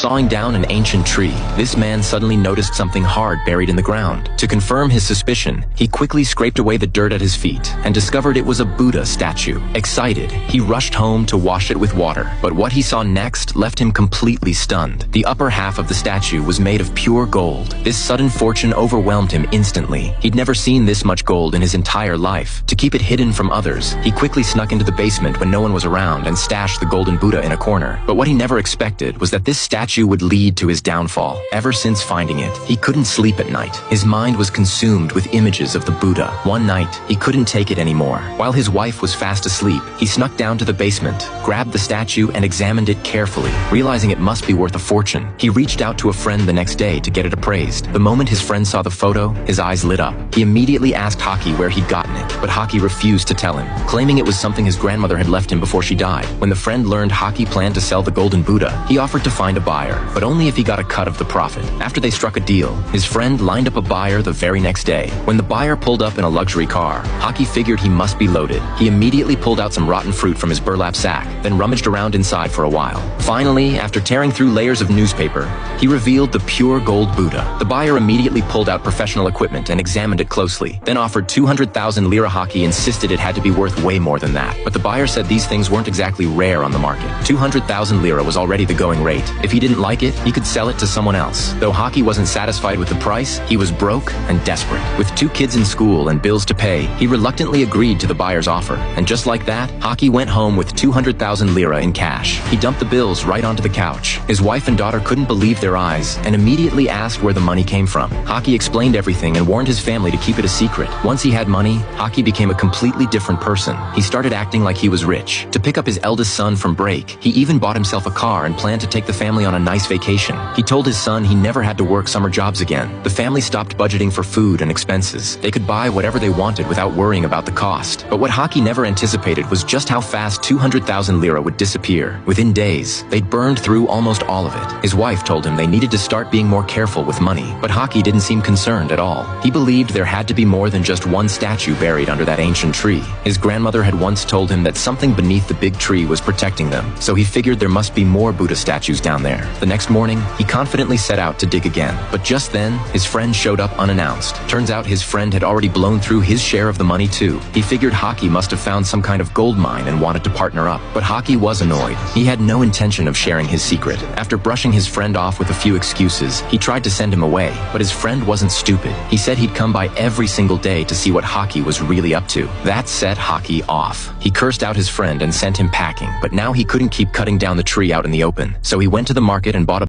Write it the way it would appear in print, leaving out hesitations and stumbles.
Sawing down an ancient tree, this man suddenly noticed something hard buried in the ground. To confirm his suspicion, he quickly scraped away the dirt at his feet and discovered it was a Buddha statue. Excited, he rushed home to wash it with water, but what he saw next left him completely stunned. The upper half of the statue was made of pure gold. This sudden fortune overwhelmed him instantly. He'd never seen this much gold in his entire life. To keep it hidden from others, he quickly snuck into the basement when no one was around and stashed the golden Buddha in a corner. But what he never expected was that this statue would lead to his downfall. Ever since finding it, he couldn't sleep at night. His mind was consumed with images of the Buddha. One night, he couldn't take it anymore. While his wife was fast asleep, he snuck down to the basement, grabbed the statue and examined it carefully. Realizing it must be worth a fortune, he reached out to a friend the next day to get it appraised. The moment his friend saw the photo, his eyes lit up. He immediately asked Haki where he'd gotten it, but Haki refused to tell him, claiming it was something his grandmother had left him before she died. When the friend learned Haki planned to sell the golden Buddha, he offered to find a buyer, but only if he got a cut of the profit. After they struck a deal, his friend lined up a buyer the very next day. When the buyer pulled up in a luxury car, Haki figured he must be loaded. He immediately pulled out some rotten fruit from his burlap sack, then rummaged around inside for a while. Finally, after tearing through layers of newspaper, he revealed the pure gold Buddha. The buyer immediately pulled out professional equipment and examined it closely, then offered 200,000 lira. Haki insisted it had to be worth way more than that, but the buyer said these things weren't exactly rare on the market. 200,000 lira was already the going rate. If he didn't like it, he could sell it to someone else. Though Haki wasn't satisfied with the price, he was broke and desperate. With 2 kids in school and bills to pay, he reluctantly agreed to the buyer's offer. And just like that, Haki went home with 200,000 lira in cash. He dumped the bills right onto the couch. His wife and daughter couldn't believe their eyes and immediately asked where the money came from. Haki explained everything and warned his family to keep it a secret. Once he had money, Haki became a completely different person. He started acting like he was rich. To pick up his eldest son from break, he even bought himself a car and planned to take the family on a nice vacation. He told his son he never had to work summer jobs again. The family stopped budgeting for food and expenses. They could buy whatever they wanted without worrying about the cost. But what Haki never anticipated was just how fast 200,000 lira would disappear. Within days, they'd burned through almost all of it. His wife told him they needed to start being more careful with money, but Haki didn't seem concerned at all. He believed there had to be more than just one statue buried under that ancient tree. His grandmother had once told him that something beneath the big tree was protecting them, so he figured there must be more Buddha statues down there. The next morning, he confidently set out to dig again. But just then, his friend showed up unannounced. Turns out his friend had already blown through his share of the money too. He figured Haki must have found some kind of gold mine and wanted to partner up. But Haki was annoyed. He had no intention of sharing his secret. After brushing his friend off with a few excuses, he tried to send him away. But his friend wasn't stupid. He said he'd come by every single day to see what Haki was really up to. That set Haki off. He cursed out his friend and sent him packing, but now he couldn't keep cutting down the tree out in the open. So he went to the market and bought a